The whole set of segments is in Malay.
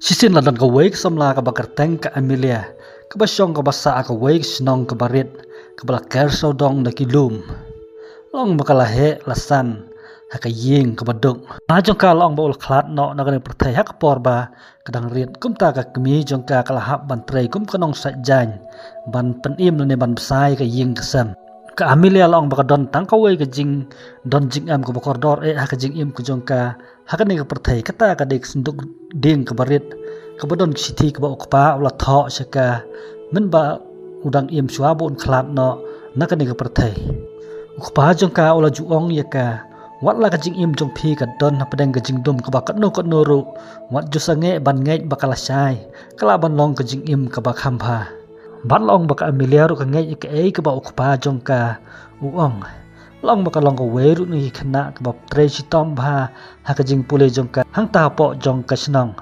Sisin la dan ka wake samla ka bakar teng ka Amelia. Ka basyong ka basa ka wake sinong ka barit. Ka bala kerso dong na kilum. Long makalahe lasan. Haka ying ka baduk. Majong ka long baul klat no na ganing pertai hak porba. Kadang rit kumta ka kemi jong ka kalahap ban trei kum kanong sajjan. Ban penim ne ban besai ka ying kesem. Ka Amelia long baka don tang ka wake ka jing don jing am ka bakordor haka jing im ka jong ka. Haka ni ka pertai kata ka dik senduk ding ka barit ka badon siti ka ba ukpa ula tho saka men ba udang im chua bon klat no na ka ni ka pertai ukpa jong ka ula juong ya ka wat la ka jing im jong phi ka don na padang ka jing dum ka ba ka no ru wat ju sange ban ngai ba kala sai kala ban long ka jing im ka ba khampa ban long ba ka Amelia ru ka ngai ka ei ka ba ukpa jong ka uong long baka long ka weru ni khana ka bap tre chitom bha haka jing pule jong ka hang ta po jong ka snong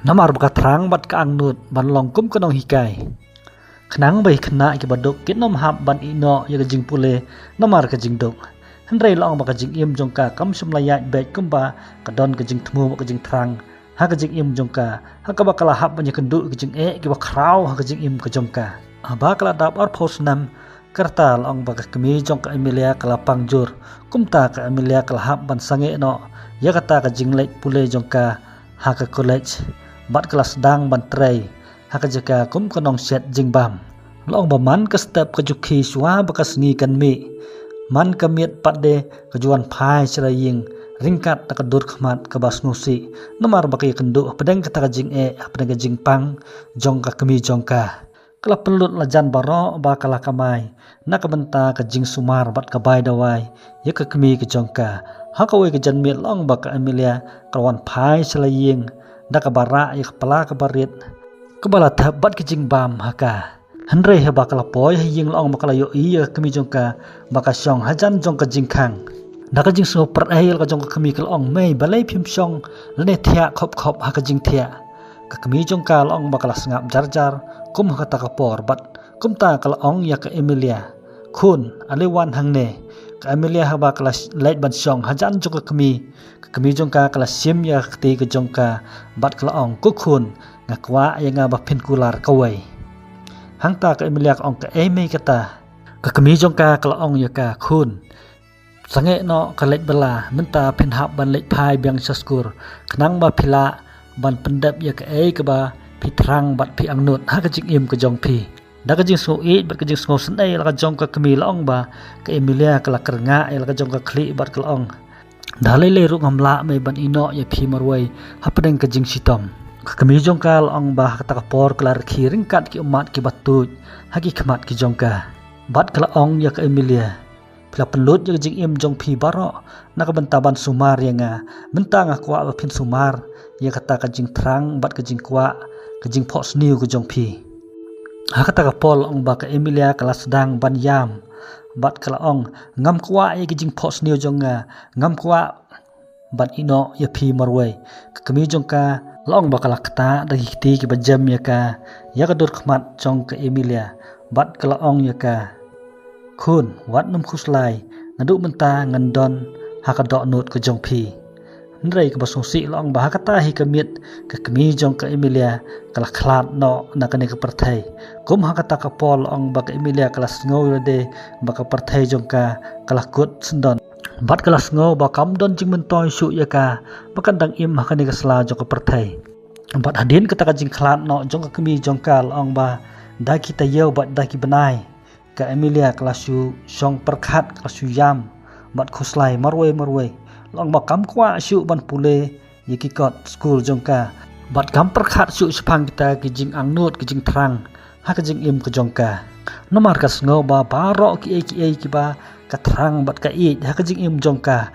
namar baka thrang bat ka angnut ban long kum ka nong hikai khnang bai khana ki baduk kit nom hap ban ino ya ka jing pule namar ka jing duk handrei long baka jing im jong ka kam sum layat be kum ba ka don ka jing thmu ka jing thrang haka jing im jong ka haka bakala hap ban ya kendu ka jing ki ba khrau haka jing im ka jong ka aba kala dap ar phosnam kerta long baka kemi jong ka Amelia kala pangjur kumta ka Amelia kala hap ban sange no ya kata ka jinglek pule jong ka haka college bat kala sedang ban trei haka jaka kum kanong set jingbam long ba man ka step ka jukhi swa baka sni kan mi man ka miet padde ka juan phai sraying ringkat ta ka dur khmat ka basnusi namar baka kendu pedeng kata ka jing pedeng ka jing pang jong ka kemi jong ka kala pelut la jan baro ba kala kamai na ka benta ka jing sumar bat ka bai dawai ya ka kemi ka jongka ha ka we ka jan mit long ba ka Amelia kalwan phai salaying da ka bara ya kepala ka barit ka bala thap bat ka jing bam haka hanre ha ba kala poi ha ying long ba kala yo i ya kemi jongka ba ka syong ha jan jong ka jing khang da ka jing so prat ai ka jong ka kemi ka ong mei balai phim syong le thia khop khop ha ka jing thia ka kemi jongka long ba kala sngap jar jar kum kata ka por bat kum ta kala ong ya ka Amelia khun alewan hangne ka Amelia ha ba kala lait ban syong hajan jong ka kemi jong ka kala sim ya kti ka jong ka bat kala ong ku khun ngakwa ya nga ba phin kular ka wai hang ta ka Amelia ka ong ka me kata ka kemi jong ka kala ong ya ka khun sange no ka lait bala menta phin hap ban lait phai byang saskur khnang ba phila ban pendap ya ka ka ba pi thrang bat pi angnut ha ka jing im ka jong pi da ka jing so e bat ka jing so san la ka jong ka kemi long ba ka Amelia ka la kernga la ka jong ka khli bat ka long da le ru ngamla mai ban ino ya phi marwai ha padeng ka jing sitom ka kemi jong ka long ba ka ta ka por klar khi ringkat ki umat ki batu ha ki khmat ki jong ka bat ka long ya ka Amelia pla pelut ya jing im jong pi baro na ka benta ban sumar ya nga benta nga kwa ba phin sumar ya kata ka jing thrang bat ka jing kwa ka jing phos niu ka jong phi ha kata ka pol ong ba ka Amelia kala sedang ban yam bat kala ong ngam kwa ya ka jing phos niu jong nga ngam kwa bat ino ya phi marwai ka kemi jong ka long ba kala kata da hiti ki bajam ya ka dur khmat jong ka Amelia bat kala ong ya ka khun wat num khuslai nadu menta ngandon ha ka do nut ka jong phi nrei ka basungsi long ba kata hi kamit ka kemi jong ka Amelia kala khlat no na ka ni ka perthai kum ha kata ka pol ong ba ka Amelia kala sngo de ba ka perthai jong ka kala kut sendon bat kala sngo ba kam don jing mentoi su ya ka ba kan dang im ha ka ni ka sla jong ka perthai bat hadin kata ka jing khlat no jong ka kemi jong ka ong ba da ki ta yeu bat da ki banai ka Amelia kala su song perkhat kala su yam bat khoslai marwai long ba kam kwa shu ban pule yiki kot school jong ka bat kam perkhat shu spang kita ki jing angnut ki jing thrang ha ka jing im ka jong ka nomar ka sngo ba baro ki ki ba ka thrang bat ka i ha ka jing im jong ka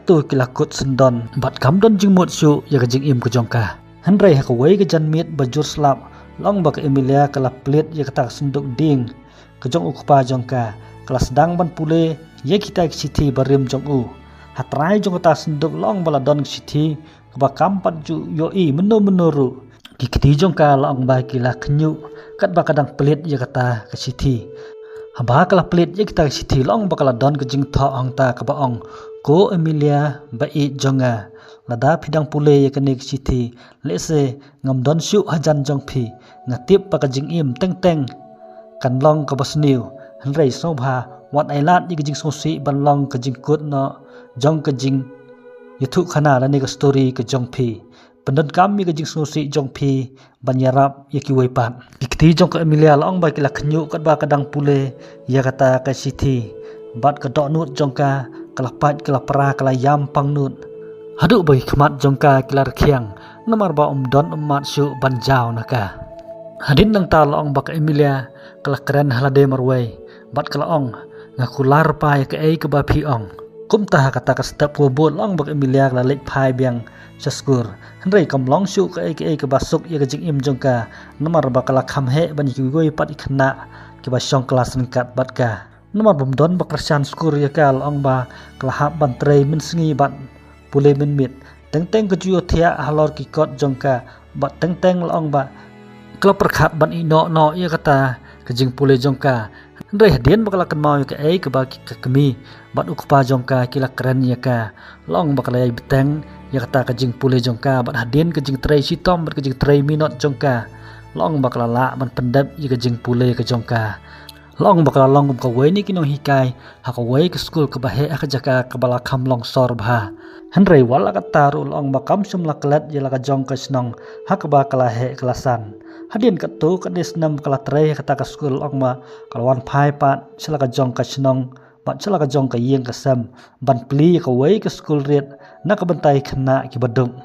tu ki lakut sendon bat kam don jing mot shu ya ka jing im ka jong ka hanrei ha ka wei ka jan mit ba jur slap long ba ka Amelia kala plet ya ka ta senduk ding ka jong ukpa jong ka kala sedang ban pule ya kita ki siti barim jong u hatrai jong ta senduk long bala don sithi ba kampat ju yo i menuru ki kiti jong ka long ba ki la khnyu kat ba kadang pelit ya kata ka sithi ha ba kala pelit ya kita sithi long ba kala don ka jing tho ong ta ka ba ong ko Emilia bai jonga lada phidang pule ya kanik sithi lese ngam don shu hajan jong phi ngatip pakajing im teng teng kan long ka basniu hanrei sobha wat ailat ni kajing sosi ban long kajing kut no jong kajing yathu khana la ni ka story ka jong phi pendan kami kajing sosi jong phi banyarap yaki waipat ikti jong ka Emilia long ba kila khnyu kat ba kadang pule ya kata ka sithi bat ka dok nut jong ka kalapat kalapra kala yam pang nut hadu bai khmat jong ka kila rakhiang namar ba don mat shu banjau naka hadin nang ta long ba ka Emilia kala keren halade marwai bat kala ong ngakular pa ya ka ei ka ba phi ong kumta kata ka step wo bot long ba ka Emilia kala lek phai biang Saskur hanrei kam long shu ka ei ka basuk ya ka jing im jong ka namar ba kala kham he ban ki goi pat ikhna ki ba shong kelas ringkat bat ka namar bom don ba krasyan skur ya ka long ba kala hab ban trei min sngi bat pule min mit teng teng ka ju thia halor ki kot jong ka bat teng teng long ba kala perkhat ban ino no ya kata ka jing pule jong ka hanrei hadien ba kala kan mau ya ka ei ka ba ki ka kemi bat ukpa jong ka kila keren ya ka long ba kala beteng ya kata kajing pule jongka bat hadin kajing tray sitom bat kajing tray minot jongka long bakala la ban pendap ya kajing pule ka jongka long bakala long ka wei ni kinong hikai ha ka wei ka school ka bahe ka jaka ka bala kham long sor bha hanrei wala ka taru long ba kam sum la klat ya la ka jong ka snong ha ka ba kala he klasan hadin ka tu ka des nam kala tray kata ka school long ma kalwan phai pat sala ka jong ka snong bat chala ka jong ka yeng ka sam ban pli ka wei ka school riat na ka bantai khna ki badung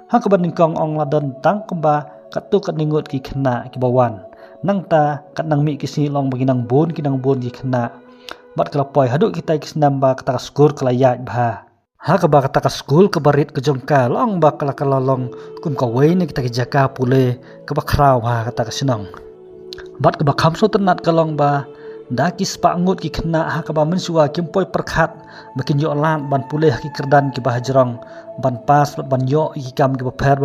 ha ka ban kong ong la don tang kamba ka tu ka ningut ki khna ki bawan nang ta ka nang mi ki si long baginang bon ki khna bat kala poi hadu kita ki snam ba ka school kala ya bha ha ka ba ka school ka barit ka jong ka long ba kala long kum ka wei ni kita ki jaka pule ka ba khrau ha ka sinong bat ka ba kham so tanat ka long ba da ki spa ngut ki khna ha ka ba mensua kim poi perkhat bakin yo lat ban puleh ki kerdan ki bahajrong ban pas ban yo ki kam ki bapher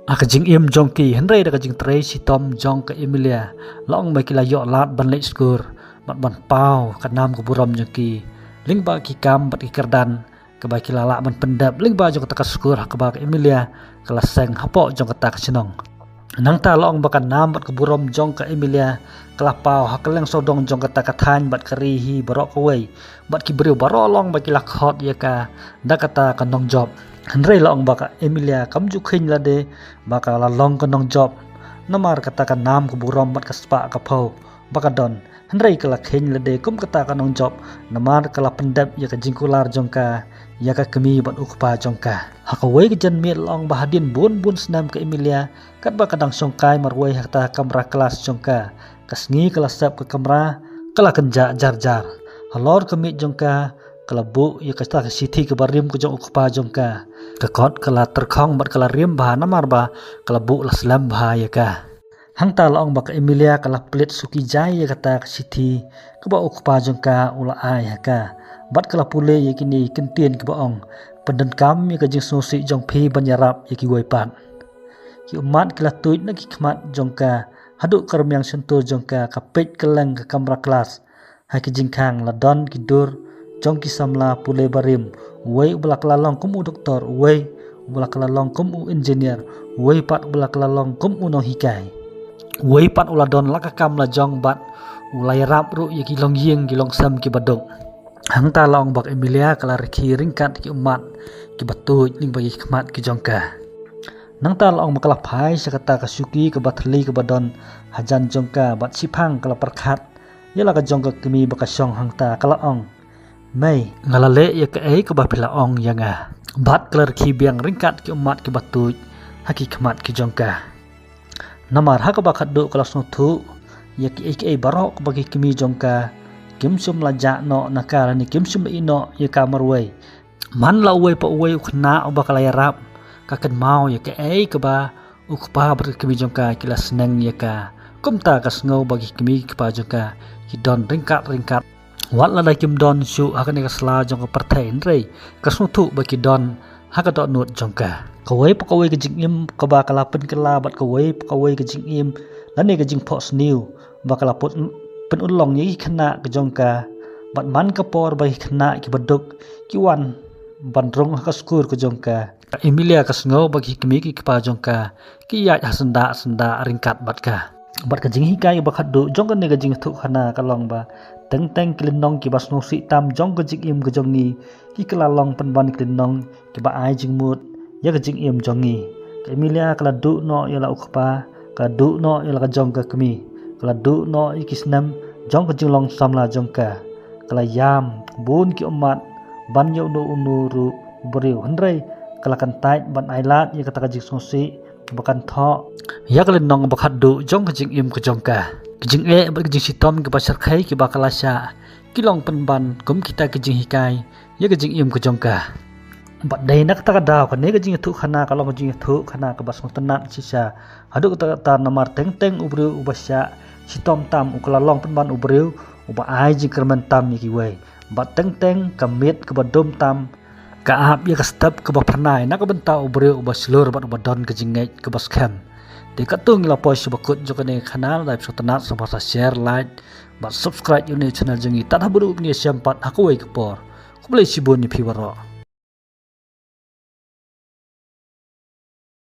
ha ka jing im jong ki henrei da ka jing trei si tom jong ka Emilia long ba ki la yo lat ban lek skur ban pau ka nam ko buram jong ki ling ba ki kam bat ki kerdan ka ba ki la la ban pendap ling ba jong ka skur ha ka ba ka Emilia kala seng hapo jong ka sinong nang ta long bakan nam bat keburom jong ka Emilia kelapau hakeleng sodong jong kata kathan bat kari hi barok kawai bat ki beriu baro long ba ki lakhot ya ka da kata kanong job hanrei long baka Emilia kam ju khin la de baka la long kanong job namar kata kan nam keburom bat kaspa ka phau baka don hanrei kala khin la de kum kata kanong job namar kala pendap ya ka jingkular jong ka ya ka kemi bat ukpa jong ka hakawai ke jan mi long bahadin bun snam ka Emilia kat ba kadang songkai marwai hakta kamera kelas jongka kasngi kelas sap ke kamera kala kenja jar halor kemi jongka kala bu ya kasta ke sithi ke barim ke jong ukpa jongka ke kot kala terkhong bat kala rim bah namar ba kala bu laslam bah ya ka hang ta long ba ka Emilia kala plit suki jai ya kata ke sithi ke ba ukpa jongka ula ai ya ka bat kala pule ya kini kentien ke baong pendan kam ya ke jing sosi jong phi banyarap ya ki waipat ki umat kila tuit na ki khmat jongka hadu karm yang sentuh jongka kapet keleng ke kamera kelas ha ki jingkhang la don ki dur jong ki samla pule barim wei ubla kelalong kum u doktor wei ubla kelalong kum u engineer wei pat ubla kelalong kum u no hikai wei pat ula don la ka kam la jong bat ulai rap ru ya ki long yeng ki long sam ki badok hang ta long bak Emilia kala rekhi ringkat ki umat ki batuj ning bagi khmat ki jongka nang ta long makala phai sakata ka suki ka bathli ka badon hajan jongka bat sipang kala perkhat yala ka jongka kemi baka song hang ta kala ong mai ngalale ya ka ei ka ba phila ong yanga bat kala rekhi biang ringkat ki umat ki batuj haki khmat ki jongka namar ha ka ba khaddu kala sno thu ya ki ei barok bagi kemi jongka kimsum la ja no nakala ni kimsum ino ya ka marwai man la wei pa wei khna ba kala yarap kakan mau ya ka ei ka ba ukpa ber kemi jongka kila senang ya ka kumta ka sngo bagi kemi ka jongka ki don ringkat wat la kim don su akan ka sla jongka pertain rei ka sutu bagi don ha ka dot nut jongka kawai pa kawai ka jingim ka ba kala pen kala bat kawai pa kawai ka jingim la ne ka jing pos new ba kala pot pen ulong yi khna ka jongka bat man ka por bai khna ki baduk ki wan bandrong hakaskur ko jongka Emilia kasngo bagi kemi ki kapa jongka ki ya senda ringkat batka bat ka jinghi kai bakhat du jong ne ga jing thu khana kalong ba teng klinong ki basno si tam jong ka jing im ka jongi ki kala long pan ban klinong ki ba ai jing mut ya ka jing im jongi Emilia kala du no ya la ukpa ka du no ya la ka jong ka kemi kala du no ikisnam jong ka jing long samla jongka kala yam bun ki umat ban yo no unuru beriu hendrai kala kan tait ban ailat ya kata kajing sosi bakan tho ya kala nong bakhat du jong kajing im ka jongka kajing e ba kajing sitom ke pasar khai ki bakala sha kilong penban kum kita kajing hikai ya kajing im ka jongka bat dai nak ta daw kan ne kajing thu khana kalong kajing thu khana ka bas tenat sisa adu ta namar teng ubru ubasya sitom tam ukala long penban ubru uba ai jing kerman tam ki we bat teng kamit ke badom tam ka ap ya ka step ke ba phanai nak benta ubru uba slur bat badon ke jingai ke bas kham de katung la poi subakut jokane kanal live sotanat samasa share like bat subscribe unit channel jengi tat haburu ni sempat aku we ke por ku boleh sibun ni piwaro